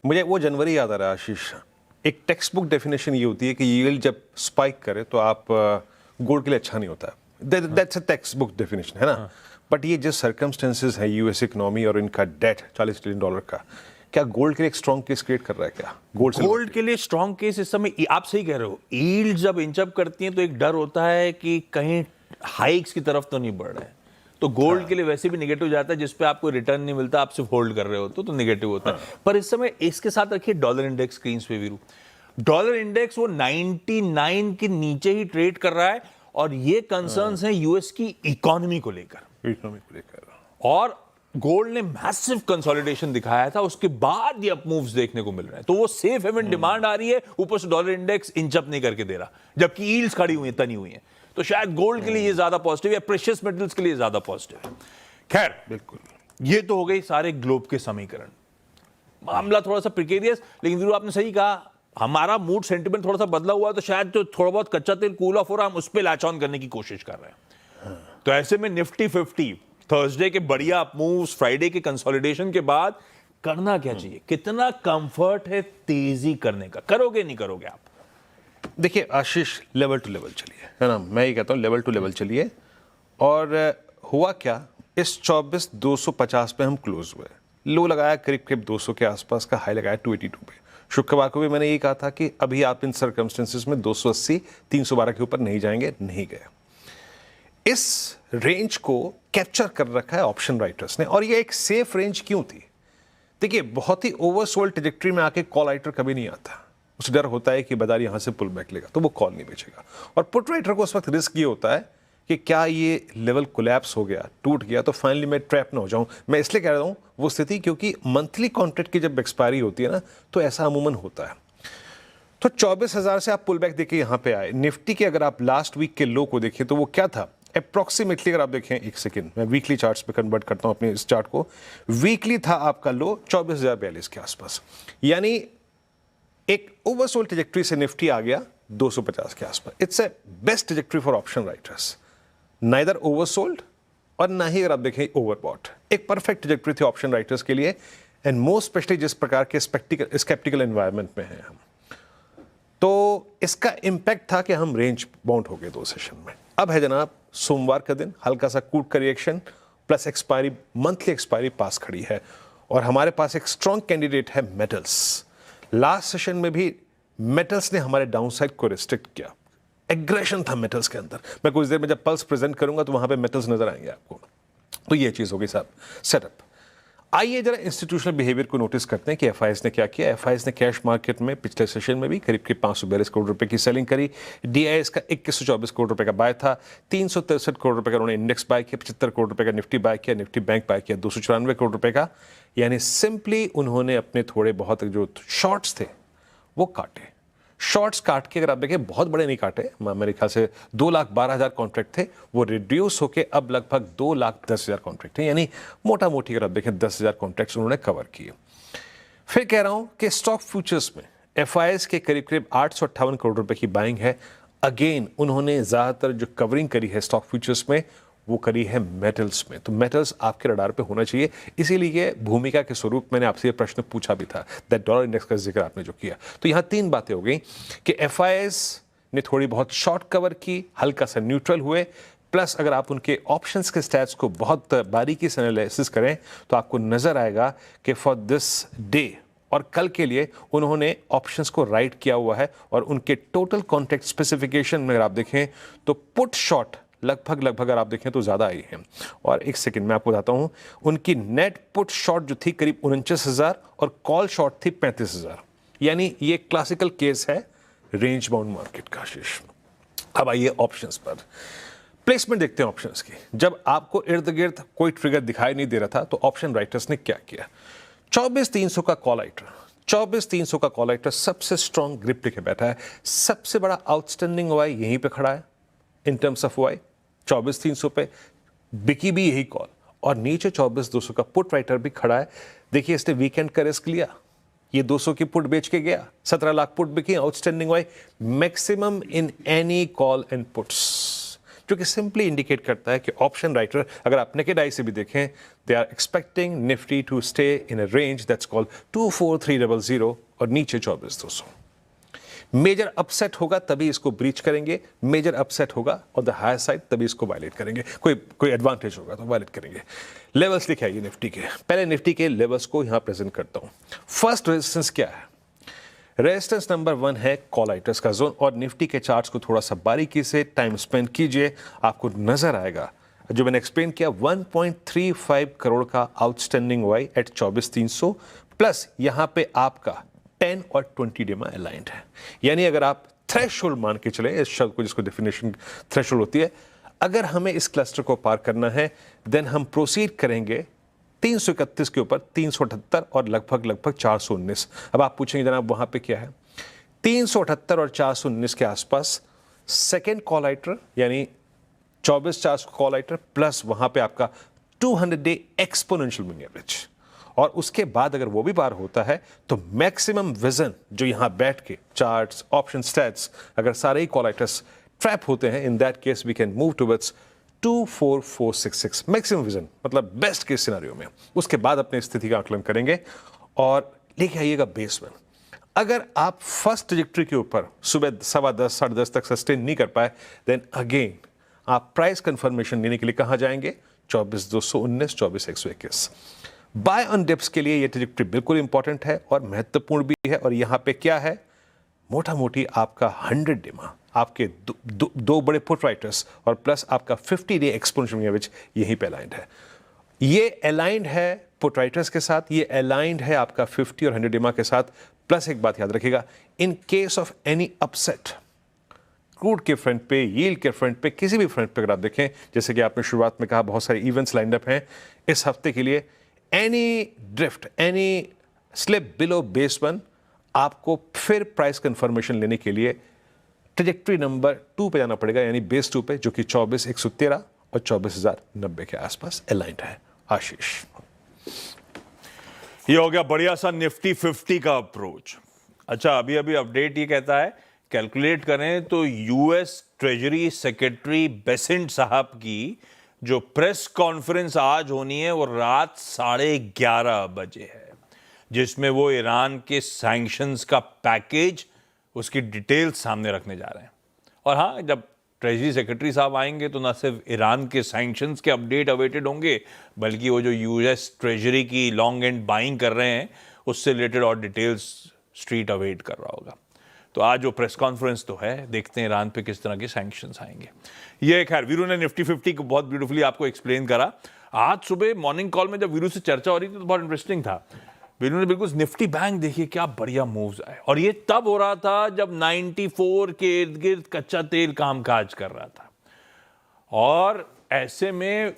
मुझे वो जनवरी याद आ रहा है आशीष। एक टेक्स्ट बुक डेफिनेशन ये होती है कि यील्ड जब स्पाइक करे तो आप गोल्ड के लिए अच्छा नहीं होता। That's a text book definition, है ना? बट ये जिस सर्कमस्टेंसेस है यूएस इकोनॉमी और इनका डेट $40 ट्रिलियन का, क्या गोल्ड के लिए एक स्ट्रॉन्ग केस क्रिएट कर रहा है? क्या गोल्ड के लिए स्ट्रॉन्ग केस इस समय, आप सही कह रहे हो, यील्ड जब इंचअप करती हैं तो एक डर होता है कि कहीं हाइक्स की तरफ तो नहीं बढ़ रहा है, तो गोल्ड के लिए वैसे भी नेगेटिव जाता है, जिस पे आपको रिटर्न नहीं मिलता, आप सिर्फ होल्ड कर रहे हो तो नेगेटिव होता है। पर इस समय इसके साथ रखिए डॉलर इंडेक्स स्क्रीन पे वीरू। डॉलर इंडेक्स वो 99 के नीचे ही ट्रेड कर रहा है और ये कंसर्न्स हैं यूएस की इकोनॉमी को लेकर। और गोल्ड ने मैसिव कंसोलिडेशन दिखाया था, उसके बाद ये अप मूव्स देखने को मिल रहे हैं, तो वो सेफ हेवन डिमांड आ रही है, ऊपर से डॉलर इंडेक्स इंचअप नहीं करके दे रहा, जबकि यील्ड्स खड़ी हुई हैं, तनी हुई हैं, तो शायद गोल्ड के लिए ये ज्यादा पॉजिटिव है, प्रेशियस मेटल्स के लिए ज्यादा पॉजिटिव है। खैर, बिल्कुल ये तो हो गई सारे ग्लोब के समीकरण। मामला थोड़ा सा प्रिकेरियस, लेकिन वीरू आपने सही कहा, हमारा मूड सेंटिमेंट थोड़ा सा बदला हुआ है, तो शायद जो थोड़ा बहुत कच्चा तेल कूल ऑफ हो रहा है, हम उस पर लैच ऑन करने की कोशिश कर रहे हैं। तो ऐसे में निफ्टी 50 थर्सडे के बढ़िया अप मूव्स, फ्राइडे के कंसोलिडेशन के बाद करना क्या चाहिए? कितना कंफर्ट है तेजी करने का? करोगे नहीं करोगे आप? देखिए आशीष, लेवल टू लेवल चलिए, है ना? मैं ये कहता हूँ लेवल टू लेवल चलिए। और हुआ क्या, इस 24,250 पे हम क्लोज हुए, लो लगाया करीब करीब 200 के आसपास का, हाई लगाया 282 पे। शुक्रवार को भी मैंने ये कहा था कि अभी आप इन सर्कमस्टेंसेस में 280 312 के ऊपर नहीं जाएंगे, नहीं गए। इस रेंज को कैप्चर कर रखा है ऑप्शन राइटर्स ने, और ये एक सेफ रेंज क्यों थी? देखिए, बहुत ही ओवरसोल्ड ट्रैजेक्टरी में आके कॉल राइटर कभी नहीं आता, उसे डर होता है कि बाजार यहां से पुल बैक लेगा तो वो कॉल नहीं बेचेगा। और पुट राइटर को उस वक्त रिस्क ये होता है कि क्या ये लेवल कोलैप्स हो गया, टूट गया, तो फाइनली मैं ट्रैप ना हो जाऊं। मैं इसलिए कह रहा हूं वो स्थिति, क्योंकि मंथली कॉन्ट्रैक्ट की जब एक्सपायरी होती है ना, तो ऐसा अमूमन होता है। तो 24,000 से आप पुल बैक देके यहां पे आए। निफ्टी के अगर आप लास्ट वीक के लो को देखें तो वो क्या था अप्रोक्सीमेटली, अगर आप देखें, एक सेकेंड मैं वीकली चार्ट्स पे कन्वर्ट करता हूं अपने इस चार्ट को। वीकली था आपका लो 24,042 के आसपास, यानी एक ओवरसोल्ड ट्रैजेक्टरी से निफ्टी आ गया 250 के आसपास। It's a best trajectory for option writers, neither oversold और ना ही अगर आप देखें ओवरबॉट। एक परफेक्ट ट्रैजेक्टरी थी ऑप्शन राइटर्स के लिए, एंड मोस्ट स्पेशली जिस प्रकार के स्केप्टिकल एनवायरनमेंट में हैं हम, तो इसका इंपैक्ट था कि हम रेंज बाउंड हो गए 2 सेशन में। अब है जनाब सोमवार का दिन, हल्का सा कूट का reaction plus expiry, monthly expiry पास खड़ी है, और हमारे पास एक स्ट्रॉन्ग कैंडिडेट है मेटल्स। लास्ट सेशन में भी मेटल्स ने हमारे डाउनसाइड को रिस्ट्रिक्ट किया, एग्रेशन था मेटल्स के अंदर। मैं कुछ देर में जब पल्स प्रेजेंट करूंगा तो वहां पे मेटल्स नजर आएंगे आपको। तो ये चीज होगी साहब सेटअप। आइए जरा इंस्टीट्यूशनल बिहेवियर को नोटिस करते हैं कि एफआईएस ने क्या किया। एफआईएस ने कैश मार्केट में पिछले सेशन में भी करीब करीब 542 करोड़ रुपए की सेलिंग करी। डीआईएस का 2124 करोड़ रुपए का बाय था, 363 करोड़ रुपए का उन्होंने इंडेक्स बाय किया, 75 करोड़ रुपए का निफ्टी बाय किया, निफ्टी बैंक बाय किया 294 करोड़ रुपए का। यानी सिंपली उन्होंने अपने थोड़े बहुत जो शॉर्ट्स थे वो काटे। शॉर्ट्स काट के अगर आप देखें बहुत बड़े नहीं काटे, मेरे ख्याल से 2,12,000 कॉन्ट्रैक्ट थे, वो रिड्यूस होके अब लगभग 2,10,000 कॉन्ट्रैक्ट है, यानी मोटा मोटी अगर आप देखें 10,000 कॉन्ट्रैक्ट्स उन्होंने कवर किए। फिर कह रहा हूं कि स्टॉक फ्यूचर्स में एफआईएस के करीब करीब 858 करोड़ रुपए की बाइंग है। अगेन उन्होंने ज्यादातर जो कवरिंग करी है स्टॉक फ्यूचर्स में वो करी है मेटल्स में, तो मेटल्स आपके रडार पे होना चाहिए। इसीलिए भूमिका के स्वरूप मैंने आपसे ये प्रश्न पूछा भी था, दैट डॉलर इंडेक्स का जिक्र आपने जो किया। तो यहाँ 3 बातें हो गई कि एफआईएस ने थोड़ी बहुत शॉर्ट कवर की, हल्का सा न्यूट्रल हुए, प्लस अगर आप उनके ऑप्शंस के स्टैट्स को बहुत बारीकी से एनालिसिस करें तो आपको नजर आएगा कि फॉर दिस डे और कल के लिए उन्होंने ऑप्शंस को राइट किया हुआ है, और उनके टोटल कॉन्ट्रैक्ट स्पेसिफिकेशन में अगर आप देखें तो पुट शॉर्ट लगभग अगर आप देखें तो ज्यादा आई है। और एक सेकंड मैं आपको बताता हूं, उनकी नेट पुट शॉर्ट जो थी करीब 49,000 और कॉल शॉर्ट थी 35,000, यानी ये क्लासिकल केस है रेंज बाउंड मार्केट का। आशीष, अब आइए ऑप्शंस पर प्लेसमेंट देखते हैं ऑप्शंस की। जब आपको इर्द गिर्द कोई ट्रिगर दिखाई नहीं दे रहा था तो ऑप्शन राइटर्स ने क्या किया? 24,300 का कॉल राइटर, 24,300 का कॉल राइटर सबसे स्ट्रॉन्ग ग्रिप लेके बैठा है। सबसे बड़ा आउटस्टैंडिंग वाई यहीं पे खड़ा है इन टर्म्स ऑफ वाई, 24,300 पे बिकी भी यही कॉल, और नीचे 24,200 का पुट राइटर भी खड़ा है। देखिए इसने वीकेंड का रिस्क लिया, ये 200 की पुट बेच के गया, 17 लाख पुट बिकी, आउटस्टैंडिंग वाई maximum in any call and puts. जो कि सिंपली इंडिकेट करता है कि ऑप्शन राइटर, अगर आप नेकेड आई से भी देखें, they are expecting nifty to stay in a range that's called 24300 और नीचे 24200। मेजर अपसेट होगा तभी इसको ब्रीच करेंगे, मेजर अपसेट होगा ऑन द हायर साइड तभी इसको वायलेट करेंगे, कोई एडवांटेज होगा तो वायलेट करेंगे। लेवल्स लिखे आइए निफ्टी के, पहले निफ्टी के लेवल्स को यहां प्रेजेंट करता हूं। फर्स्ट रेजिस्टेंस क्या है? रेजिस्टेंस नंबर 1 है कॉलाइटर्स का जोन, और निफ्टी के चार्ट्स को थोड़ा सा बारीकी से टाइम स्पेंड कीजिए, आपको नजर आएगा जो मैंने एक्सप्लेन किया 1.35 करोड़ का आउटस्टैंडिंग वाई एट 24,300 प्लस यहां पे आपका 10 और 20 डेमा अलाइंड है। यानी अगर आप थ्रेशोल्ड मान के चले, इस शब्द को जिसको डेफिनेशन थ्रेशोल्ड होती है, अगर हमें इस क्लस्टर को पार करना है देन हम प्रोसीड करेंगे 331 के ऊपर 378 और लगभग 419। अब आप पूछेंगे जनाब वहां पे क्या है? 378 और 419 के आसपास सेकेंड कॉल आइटर यानी 24,400 कॉल आइटर प्लस वहां पे आपका 200 डे एक्सपोनेंशियल मूविंग एवरेज, और उसके बाद अगर वो भी पार होता है तो मैक्सिमम विजन जो यहां बैठ के चार्ट्स, ऑप्शन स्टैट्स, अगर सारे ही कॉल आइटर्स ट्रैप होते हैं, in that case we can move towards 24466 maximum vision, मतलब बेस्ट केस सिनेरियो में। उसके बाद अपनी स्थिति का आकलन करेंगे और लेके आइएगा बेस वन। अगर आप फर्स्ट ट्रैजेक्टरी के ऊपर सुबह 10:15 10:30 तक सस्टेन नहीं कर पाए देन अगेन आप प्राइस कंफर्मेशन लेने के लिए कहां जाएंगे? 24,219 24,121। बाय ऑन डिप्स के लिए ये ट्रैजेक्टरी बिल्कुल इंपॉर्टेंट है और महत्वपूर्ण भी है, और यहां पे क्या है? मोटा मोटी आपका 100 डेमा, आपके दो बड़े पुट राइटर्स और प्लस आपका 50 डे एक्सपोनेंशियल एवरेज यहीं पे अलाइंड है। ये अलाइंड है पुट राइटर्स के साथ, ये अलाइंड है आपका 50 और 100 डेमा के साथ। प्लस एक बात याद रखिएगा, in case of any upset crude के फ्रंट पे, यील्ड के फ्रंट पे, किसी भी फ्रंट पे अगर आप देखें, जैसे कि आपने शुरुआत में कहा बहुत सारे इवेंट्स लाइंड अप हैं इस हफ्ते के लिए, any drift, any slip below base one, आपको फिर प्राइस कंफर्मेशन लेने के लिए ट्रैजेक्टरी नंबर 2 पे जाना पड़ेगा, यानी बेस 2 पे, जो कि 24,113 और 24,090 के आसपास अलाइंड है। आशीष, ये हो गया बढ़िया सा निफ्टी 50 का अप्रोच। अच्छा, अभी अपडेट ये कहता है कैलकुलेट करें तो यूएस ट्रेजरी सेक्रेटरी बेसेंट साहब की जो प्रेस कॉन्फ्रेंस आज होनी है वो रात 11:30 बजे है, जिसमें वो ईरान के सैंक्शंस का पैकेज, उसकी डिटेल्स सामने रखने जा रहे हैं। और हाँ, जब ट्रेजरी सेक्रेटरी साहब आएंगे तो ना सिर्फ ईरान के सैंक्शंस के अपडेट अवेटेड होंगे, बल्कि वो जो यूएस ट्रेजरी की लॉन्ग एंड बाइंग कर रहे हैं उससे रिलेटेड और डिटेल्स स्ट्रीट अवेट कर रहा होगा। तो आज जो प्रेस कॉन्फ्रेंस तो है, देखते हैं ईरान पे किस तरह के सैंक्शंस आएंगे। ये खैर वीरू ने निफ्टी 50 को बहुत ब्यूटीफुली आपको एक्सप्लेन करा। आज सुबह मॉर्निंग कॉल में जब वीरू से चर्चा हो रही थी तो बहुत इंटरेस्टिंग था। वीरू ने बिल्कुल निफ्टी बैंक देखिए क्या बढ़िया मूव्स आए, और ये तब हो रहा था जब 94 के इर्द गिर्द कच्चा तेल कामकाज कर रहा था, और ऐसे में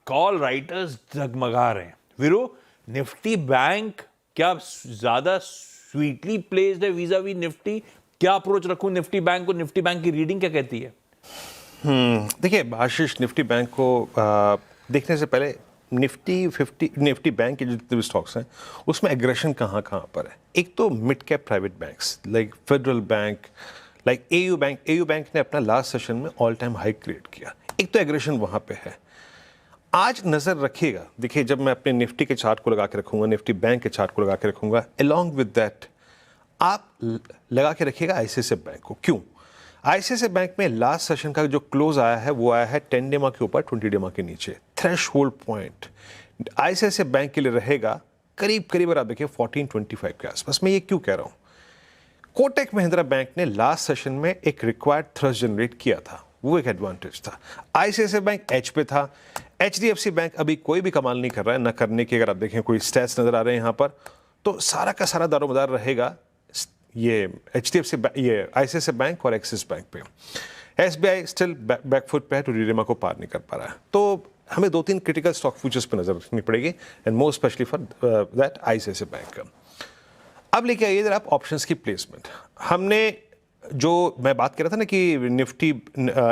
कॉल राइटर्स जगमगा रहे हैं। वीरू, निफ्टी बैंक क्या ज्यादा स्वीटली प्लेस्ड है वीजा वी निफ्टी? क्या अप्रोच रखूं निफ्टी बैंक को? निफ्टी बैंक की रीडिंग क्या कहती है? देखिए आशीष, निफ्टी बैंक को देखने से पहले निफ्टी बैंक के जो जितने भी स्टॉक्स हैं उसमें एग्रेशन कहाँ पर है। एक तो mid cap private banks like federal bank, like AU bank ने अपना लास्ट सेशन में ऑल टाइम हाई क्रिएट किया। एक तो एग्रेशन वहाँ पे है। आज नज़र रखिएगा, देखिए जब मैं अपने निफ्टी के चार्ट को लगा के रखूंगा, निफ्टी बैंक के चार्ट को लगा के रखूंगा, अलॉन्ग विद दैट आप लगा के रखिएगा आईसीआईसीआई बैंक को। क्यों? आईसीआईसीआई बैंक में लास्ट सेशन का जो क्लोज आया है वो आया है 10 डेमा के ऊपर 20 डेमा के नीचे। Threshold point ICICI bank के लिए रहेगा करीब आप देखिए 1425 के आसपास। मैं ये क्यों कह रहा हूँ? कोटक महिंद्रा बैंक ने लास्ट सेशन में एक रिक्वायर्ड थ्रस्ट जनरेट किया था, वो एक एडवांटेज था। आईसीआईसीआई बैंक एच पे था। एचडीएफसी बैंक अभी कोई भी कमाल नहीं कर रहा है, ना करने के अगर आप देखें कोई स्टैट्स नजर आ रहे हैं यहाँ पर, तो सारा का सारा दारोमदार रहेगा ये एचडीएफसी, ये आईसीआईसीआई बैंक और एक्सिस बैंक पे। एसबीआई स्टिल बैकफुट पे है, तो रीडेमा को पार नहीं कर पा रहा है। तो हमें 2-3 क्रिटिकल स्टॉक फ्यूचर्स पे नजर रखनी पड़ेगी, and more specially for that ICICI bank. अब लेके आइए जरा आप ऑप्शंस की प्लेसमेंट। हमने जो मैं बात कर रहा था ना कि निफ्टी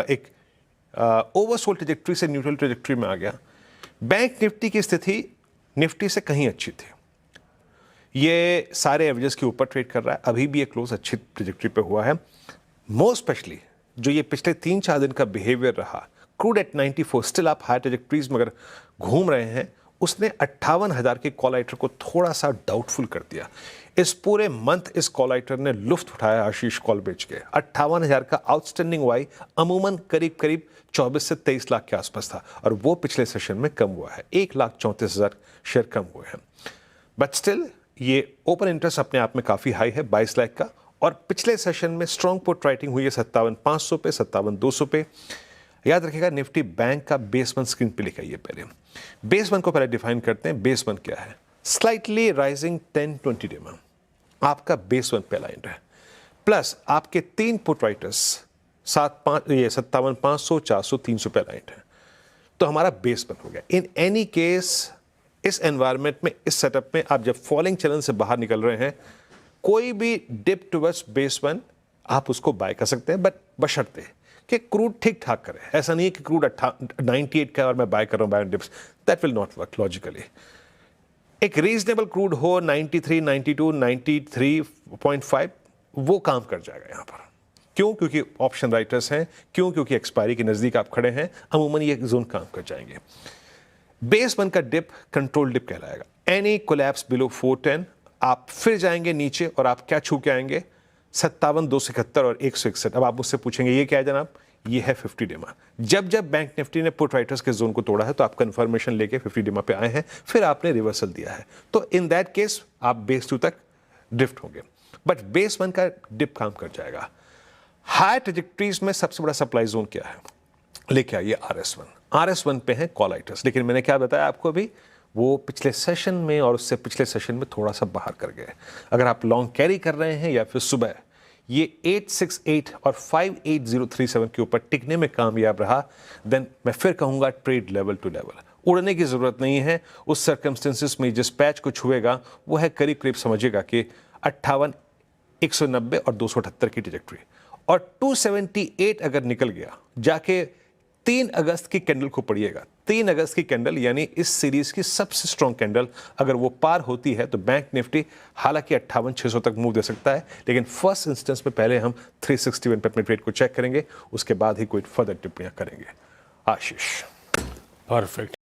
एक ओवरसोल्ड ट्रैजेक्टरी से न्यूट्रल ट्रैजेक्टरी में आ गया, बैंक निफ्टी की स्थिति निफ्टी से कहीं अच्छी थी। ये सारे एवरेजेस के ऊपर ट्रेड कर रहा है, अभी भी ये क्लोज अच्छी ट्रैजेक्टरी पे हुआ है। मोर स्पेशली जो ये पिछले 3-4 दिन का बिहेवियर रहा, क्रूड एट 94, स्टिल आप हाई ट्रेजेक्टरीज में अगर घूम रहे हैं, उसने 58,000 के कॉल आइटर को थोड़ा सा डाउटफुल कर दिया। इस पूरे मंथ इस कॉल आइटर ने लुफ्त उठाया आशीष कॉल बेच के। 58,000 का आउटस्टैंडिंग वाई अमूमन करीब करीब 24 से 23 लाख के आसपास था, और वो पिछले सेशन में कम हुआ है। 1,34,000 शेयर कम हुए हैं, बट स्टिल ये ओपन इंटरेस्ट अपने आप में काफ़ी हाई है, 22 लाख का। और पिछले सेशन में स्ट्रॉन्ग पुट राइटिंग हुई है 57,500 पे, 57,200 पे। याद रखिएगा, निफ्टी बैंक का बेस वन स्क्रीन पे लिखा है। पहले बेस वन को पहले डिफाइन करते हैं। बेस वन क्या है? स्लाइटली राइजिंग 10-20 डे में आपका बेस वन पे अलाइंड है, प्लस आपके 3 पुट राइटर्स 57,500, 400, 300 पे अलाइंड है, तो हमारा बेस वन हो गया। इन एनी केस इस एनवायरनमेंट में, इस सेटअप में, आप जब फॉलिंग चैनल से बाहर निकल रहे हैं, कोई भी डिप टुवर्ड्स बेस वन आप उसको बाय कर सकते हैं, बट बशर्ते कि क्रूड ठीक ठाक करे। ऐसा नहीं है कि क्रूड 98 का और मैं बाय कर रहा हूं buy dips, that will not work logically. एक रीजनेबल क्रूड हो 93, 92, 93.5, वो काम कर जाएगा यहां पर। क्यों? क्योंकि ऑप्शन राइटर्स हैं। क्यों? क्योंकि एक्सपायरी के नजदीक आप खड़े हैं, अमूमन ये जोन काम कर जाएंगे। बेस वन का डिप कंट्रोल डिप कहलाएगा। एनी कोलैप्स बिलो 410 आप फिर जाएंगे नीचे, और आप क्या छू के आएंगे? 57,271 और 161। अब आप मुझसे पूछेंगे ये क्या है जनाब? ये है 50 डेमा। जब जब बैंक निफ्टी ने पुट राइटर्स के जोन को तोड़ा है, तो आप कंफर्मेशन लेके 50 डेमा पे आए हैं, फिर आपने रिवर्सल दिया है, तो इन दैट केस आप बेस टू तक ड्रिफ्ट होंगे, बट बेस वन का डिप काम कर जाएगा। हाई ट्रेजेक्टरीज में सबसे बड़ा सप्लाई जोन क्या है? लेके आइए RS1। RS1 पे है कॉल आइटर्स, लेकिन मैंने क्या बताया आपको अभी, वो पिछले सेशन में और उससे पिछले सेशन में थोड़ा सा बाहर कर गए। अगर आप लॉन्ग कैरी कर रहे हैं या फिर सुबह, ये 868 और 58037 के ऊपर टिकने में कामयाब रहा, देन मैं फिर कहूंगा ट्रेड लेवल टू लेवल। उड़ने की जरूरत नहीं है। उस सर्कमस्टेंसेस में जिस पैच को छुएगा वो है करीब करीब समझिएगा कि 58, 190 और 278 की ट्रेजेक्टरी, और 278 अगर निकल गया, जाके 3 अगस्त की कैंडल को पढ़िएगा। 3 अगस्त की कैंडल यानी इस सीरीज की सबसे स्ट्रॉन्ग कैंडल, अगर वो पार होती है तो बैंक निफ्टी हालांकि 58,600 तक मूव दे सकता है, लेकिन फर्स्ट इंस्टेंस में पहले हम 361 पे अपने ट्रेड को चेक करेंगे, उसके बाद ही कोई फर्दर टिप्पणियां करेंगे। आशीष। परफेक्ट।